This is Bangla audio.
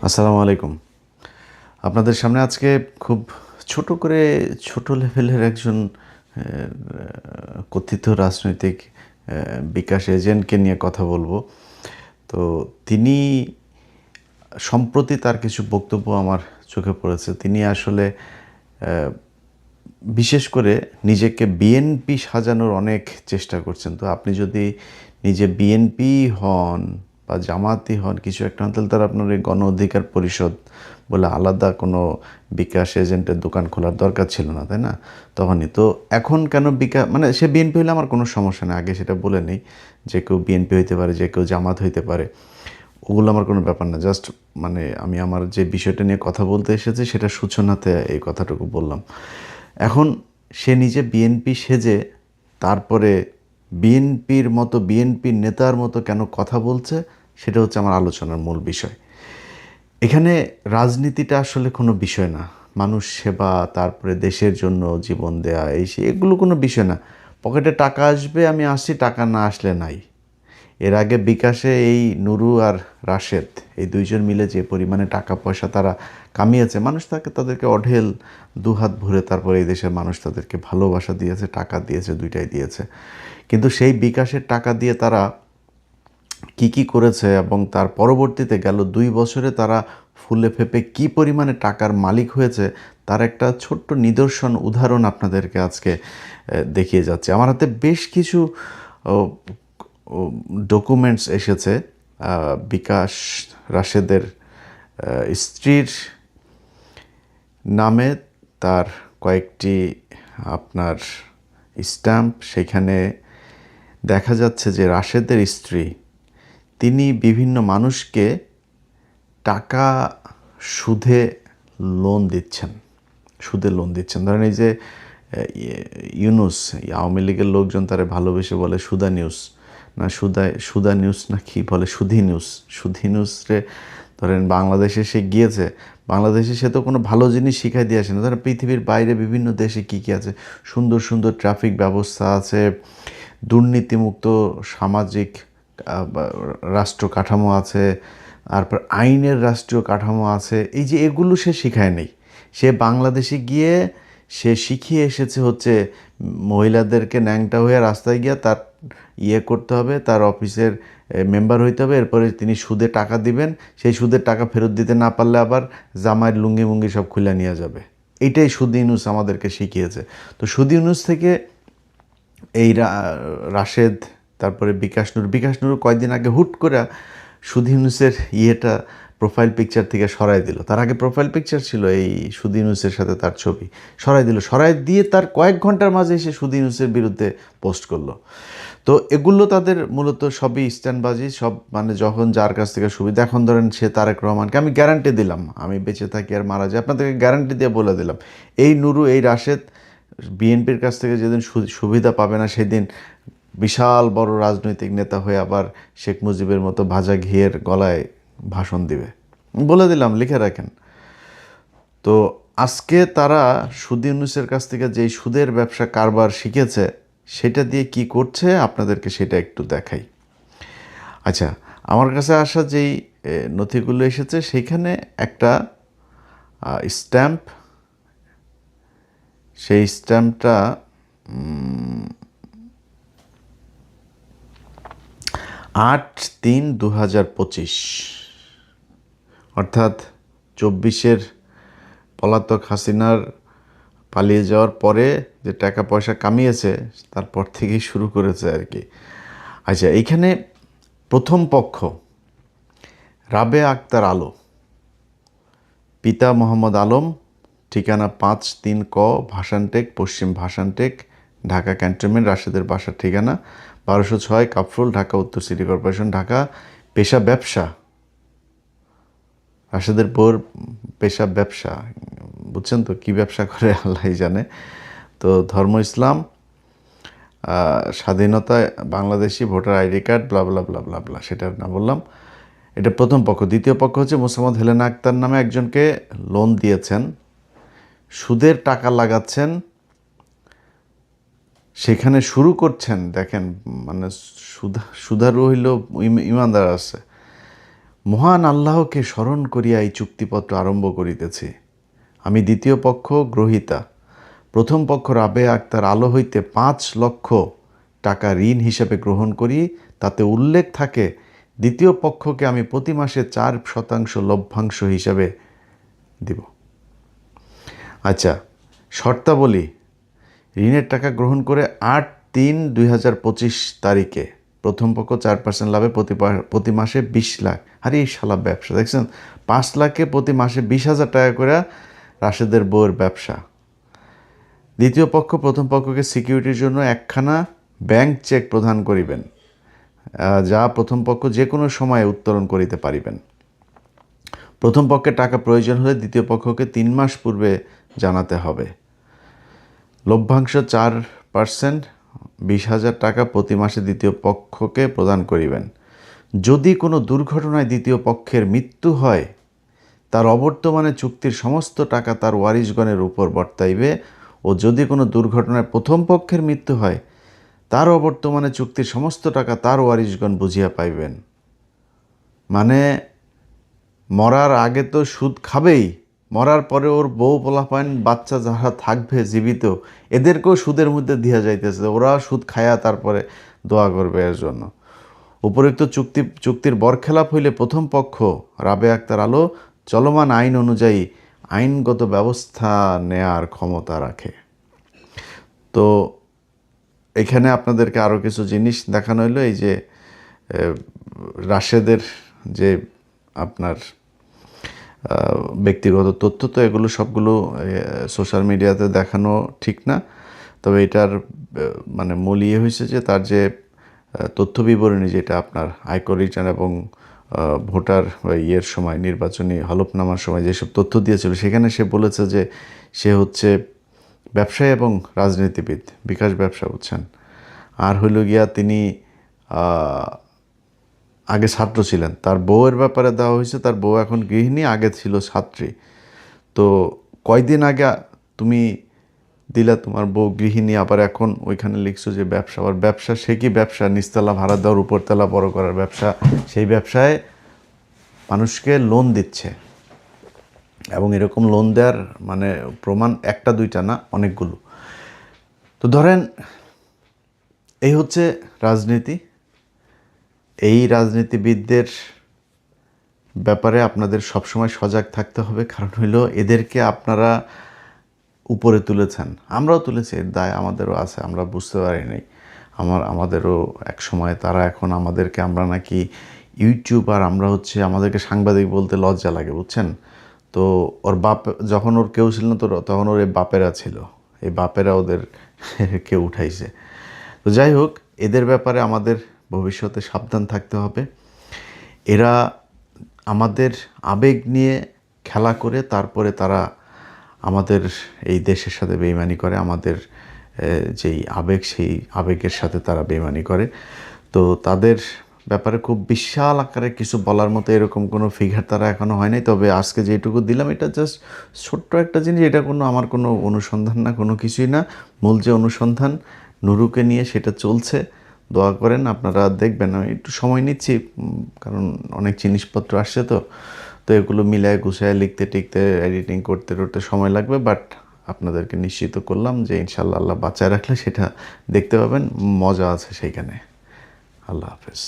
আসসালামু আলাইকুম। আপনাদের সামনে আজকে খুব ছোট করে ছোট লেভেলের একজন কথিত রাজনৈতিক বিকাশ এজেন্টকে নিয়ে কথা বলবো। তো তিনি সম্প্রতি তার কিছু বক্তব্য আমার চোখে পড়েছে। তিনি আসলে বিশেষ করে নিজেকে বিএনপি সাজানোর অনেক চেষ্টা করছেন। তো আপনি যদি নিজে বিএনপি হন বা জামাতি হন, কিছু একটা হন, তাহলে তার আপনার এই গণ অধিকার পরিষদ বলে আলাদা কোনো বিকাশ এজেন্টের দোকান খোলার দরকার ছিল না, তাই না? তখনই তো এখন কেন মানে সে বিএনপি হলে আমার কোনো সমস্যা নেই, আগে সেটা বলে নেই। যে কেউ বিএনপি হইতে পারে, যে কেউ জামাত হইতে পারে, ওগুলো আমার কোনো ব্যাপার না। জাস্ট মানে আমি আমার যে বিষয়টা নিয়ে কথা বলতে এসেছি সেটা সূচনাতে এই কথাটুকু বললাম। এখন সে নিজে বিএনপি সেজে তারপরে বিএনপির মতো, বিএনপির নেতার মতো কেন কথা বলছে, সেটা হচ্ছে আমার আলোচনার মূল বিষয়। এখানে রাজনীতিটা আসলে কোনো বিষয় না। মানুষ সেবা, তারপরে দেশের জন্য জীবন দেয়া, এগুলো কোনো বিষয় না। পকেটে টাকা আসবে, আমি আসছি, টাকা না আসলে নাই। এর আগে বিকাশে এই নুরু আর রাশেদ, এই দুইজন মিলে যে পরিমাণে টাকা পয়সা তারা কামিয়েছে, মানুষ তাদেরকে অঢেল দুহাত ভরে তারপরে এই দেশের মানুষ তাদেরকে ভালোবাসা দিয়েছে, টাকা দিয়েছে, দুইটাই দিয়েছে। কিন্তু সেই বিকাশের টাকা দিয়ে তারা কি করেছে এবং তার পরবর্তীতে গেল 2 বছরে তারা ফুলে ফেপে কি পরিমাণে টাকার মালিক হয়েছে, তার একটা ছোট্ট নিদর্শন, উদাহরণ আপনাদেরকে আজকে দেখিয়ে যাচ্ছে। আমার হাতে বেশ কিছু ডকুমেন্টস এসেছে বিকাশ রাশেদের স্ত্রীর নামে, তার কয়েকটি আপনার স্ট্যাম্প। সেখানে দেখা যাচ্ছে যে রাশেদের স্ত্রী, তিনি বিভিন্ন মানুষকে টাকা সুদে লোন দিচ্ছেন, ধরেন এই যে ইউনুস, আওয়ামী লীগের লোকজন তারে ভালোবেসে বলে সুদা নিউজ, না সুদা নিউজ না কি বলে, সুধি নিউজ রে ধরেন বাংলাদেশে সে গিয়েছে, বাংলাদেশে সে তো কোনো ভালো জিনিস শিখাই দিয়ে আসে না। ধরেন পৃথিবীর বাইরে বিভিন্ন দেশে কী আছে, সুন্দর সুন্দর ট্রাফিক ব্যবস্থা আছে, দুর্নীতিমুক্ত সামাজিক রাষ্ট্র কাঠামো আছে, তারপর আইনের রাষ্ট্রীয় কাঠামো আছে। এই যে এগুলো সে শিখায় নেই। সে বাংলাদেশে গিয়ে সে শিখিয়ে এসেছে হচ্ছে মহিলাদেরকে ন্যাংটা হয়ে রাস্তায় গিয়ে তার করতে হবে, তার অফিসের মেম্বার হইতে হবে, এরপরে তিনি সুদে টাকা দিবেন, সেই সুদের টাকা ফেরত দিতে না পারলে আবার জামাইয়ের লুঙ্গি মুঙ্গি সব খুলে নিয়ে যাবে। এইটাই সুদি ইউনুস আমাদেরকে শিখিয়েছে। তো সুদি ইউনুস থেকে এই রাশেদ, তারপরে বিকাশ নূর কয়েকদিন আগে হুট করে সুদি ইউনুসের প্রোফাইল পিকচার থেকে সরাই দিল। তার আগে প্রোফাইল পিকচার ছিল এই সুদি ইউনুসের সাথে তার ছবি, সরাই দিয়ে তার কয়েক ঘন্টার মাঝে এসে সুদি ইউনুসের বিরুদ্ধে পোস্ট করলো। তো এগুলো তাদের মূলত সবই স্ট্যান্ডবাজি, সব মানে যখন যার কাছ থেকে সুবিধা। এখন ধরেন সে তারেক রহমানকে আমি গ্যারান্টি দিলাম, আমি বেঁচে থাকি আর মারা যাই, আপনাদেরকে গ্যারান্টি দিয়ে বলে দিলাম, এই নুরু, এই রাশেদ বিএনপির কাছ থেকে যেদিন সুবিধা পাবে না, সেদিন বিশাল বড় রাজনৈতিক নেতা হয়ে আবার শেখ মুজিবের মতো ভাজা ঘিয়ের গলায় ভাষণ দিবে। বলে দিলাম, লিখে রাখেন। তো আজকে তারা সুদি ইউনুসের কাছ থেকে যেই সুদের ব্যবসা কারবার শিখেছে, সেটা দিয়ে কি করছে আপনাদেরকে সেটা একটু দেখাই। আচ্ছা, আমার কাছে আসা যেই নথিগুলো এসেছে, সেইখানে একটা স্ট্যাম্প, সেই স্ট্যাম্পটা 8/3/2025, অর্থাৎ 24-এর পলাতক হাসিনার পালিয়ে যাওয়ার পরে যে টাকা পয়সা কামিয়েছে, তারপর থেকেই শুরু করেছে আর কি। আচ্ছা, এইখানে প্রথম পক্ষ রাবেয়া আক্তার আলো, পিতা মোহাম্মদ আলম, ঠিকানা 5-3 ক ভাসানটেক, পশ্চিম ভাসানটেক, ঢাকা ক্যান্টনমেন্ট। রাশেদের বাসার ঠিকানা 1206 কাফরুল, ঢাকা উত্তর সিটি কর্পোরেশন, ঢাকা। পেশা ব্যবসা, রাশেদের বউর পেশা ব্যবসা, বুঝছেন তো কী ব্যবসা করে আল্লাহ জানে। তো ধর্ম ইসলাম, স্বাধীনতা, বাংলাদেশি, ভোটার আইডি কার্ড, ব্লা ব্লা ব্লা ব্লা ব্লা, সেটা না বললাম। এটা প্রথম পক্ষ। দ্বিতীয় পক্ষ হচ্ছে মোসাম্মদ হেলেনা আক্তার নামে একজনকে লোন দিয়েছেন, সুদের টাকা লাগাচ্ছেন, সেখানে শুরু করছেন। দেখেন মানে সুধারু হইল ইমানদার আছে, মহান আল্লাহকে স্মরণ করিয়া এই চুক্তিপত্র আরম্ভ করিতেছি। আমি দ্বিতীয় পক্ষ গ্রহীতা, প্রথম পক্ষ রাবেয়া আক্তার আলো হইতে 5 লক্ষ টাকা ঋণ হিসেবে গ্রহণ করি। তাতে উল্লেখ থাকে দ্বিতীয় পক্ষকে আমি প্রতি মাসে 4% লভ্যাংশ হিসাবে দিব। আচ্ছা, শর্তাবলী: ঋণের টাকা গ্রহণ করে 8/3/2025 তারিখে প্রথম পক্ষ 4% লাভে প্রতি মাসে 20 লাখ। আরে এই শালা ব্যবসা দেখছেন, 5 লাখে প্রতি মাসে 20,000 টাকা করে রাশেদের বউয়ের ব্যবসা। দ্বিতীয় পক্ষ প্রথম পক্ষকে সিকিউরিটির জন্য একখানা ব্যাংক চেক প্রদান করিবেন, যা প্রথম পক্ষ যে কোনো সময়ে উত্তোলন করিতে পারিবেন। প্রথম পক্ষের টাকা প্রয়োজন হলে দ্বিতীয় পক্ষকে 3 মাস পূর্বে জানাতে হবে। লভ্যাংশ 4%, 20,000 টাকা প্রতি মাসে দ্বিতীয় পক্ষকে প্রদান করিবেন। যদি কোনো দুর্ঘটনায় দ্বিতীয় পক্ষের মৃত্যু হয়, তার অবর্তমানে চুক্তির সমস্ত টাকা তার ওয়ারিশগণের উপর বর্তাইবে, ও যদি কোনো দুর্ঘটনায় প্রথম পক্ষের মৃত্যু হয়, তার অবর্তমানে চুক্তির সমস্ত টাকা তার ওয়ারিশগণ বুঝিয়া পাইবেন। মানে মরার আগে তো সুদ খাবেই, মরার পরে ওর বউ পোলাপান বাচ্চা যারা থাকবে জীবিত, এদেরকেও সুদের মধ্যে দিয়া যাইতেছে, ওরা সুদ খায়া তারপরে দোয়া করবে এর জন্য। উপরোক্ত চুক্তির বরখেলাপ হইলে প্রথম পক্ষ রাবেয়া আক্তার আলো চলমান আইন অনুযায়ী আইনগত ব্যবস্থা নেয়ার ক্ষমতা রাখে। তো এখানে আপনাদেরকে আরও কিছু জিনিস দেখানো হলো। এই যে রাশেদের যে আপনার ব্যক্তিগত তথ্য, তো এগুলো সবগুলো সোশ্যাল মিডিয়াতে দেখানো ঠিক না। তবে এটার মানে মূল ইয়ে হয়েছে যে তার যে তথ্য বিবরণী, যেটা আপনার আয়কর রিটার্ন এবং ভোটার ইয়ের সময়, নির্বাচনী হলফনামার সময় যেসব তথ্য দিয়েছিল, সেখানে সে বলেছে যে সে হচ্ছে ব্যবসায়ী এবং রাজনীতিবিদ, বিকাশ ব্যবসা, বুঝছেন। আর হইল গিয়া তিনি আগে ছাত্র ছিলেন। তার বউয়ের ব্যাপারে দেওয়া হয়েছে, তার বউ এখন গৃহিণী, আগে ছিল ছাত্রী। তো কয়দিন আগে তুমি দিলা তোমার বউ গৃহিণী, আবার এখন ওইখানে লিখছো যে ব্যবসা। আবার ব্যবসা, সে কি ব্যবসা? নিচতলা ভাড়া দেওয়ার, উপরতলা বড় করার ব্যবসা। সেই ব্যবসায় মানুষকে লোন দিচ্ছে, এবং এরকম লোন দেওয়ার মানে প্রমাণ একটা দুইটা না, অনেকগুলো। তো ধরেন এই হচ্ছে রাজনীতি। এই রাজনীতিবিদদের ব্যাপারে আপনাদের সবসময় সজাগ থাকতে হবে, কারণ হইল এদেরকে আপনারা উপরে তুলেছেন, আমরাও তুলেছি, এর দায় আমাদেরও আছে, আমরা বুঝতে পারি নাই। আমাদেরও এক সময় তারা এখন আমাদেরকে, আমরা নাকি ইউটিউবার, আমরা হচ্ছে, আমাদেরকে সাংবাদিক বলতে লজ্জা লাগে, বুঝছেন। তো ওর বাপ যখন ওর কেউ ছিল না, তো তখন ওর এই বাপেরা ছিল, এই বাপেরা ওদের কেউ উঠাইছে। তো যাই হোক, এদের ব্যাপারে আমাদের ভবিষ্যতে সাবধান থাকতে হবে। এরা আমাদের আবেগ নিয়ে খেলা করে তারপরে তারা আমাদের এই দেশের সাথে বেইমানি করে, আমাদের যেই আবেগ, সেই আবেগের সাথে তারা বেইমানি করে। তো তাদের ব্যাপারে খুব বিশাল আকারে কিছু বলার মতো এরকম কোনো ফিগার তারা এখনও হয় নাই। তবে আজকে যেটুকু দিলাম, এটা জাস্ট ছোট্ট একটা জিনিস, এটা আমার কোনো অনুসন্ধান না, কোনো কিছুই না। মূল যে অনুসন্ধান নুরুকে নিয়ে, সেটা চলছে। দোয়া করেন, আপনারা দেখবেন। আমি একটু সময় নিচ্ছি, কারণ অনেক জিনিসপত্র আসছে, তো এগুলো মিলায় গুছায় লিখতে টিখতে এডিটিং করতে সময় লাগবে। বাট আপনাদেরকে নিশ্চিত করলাম যে ইনশাল্লাহ আল্লাহ বাঁচায় রাখলে সেটা দেখতে পাবেন, মজা আছে সেইখানে। আল্লাহ হাফেজ।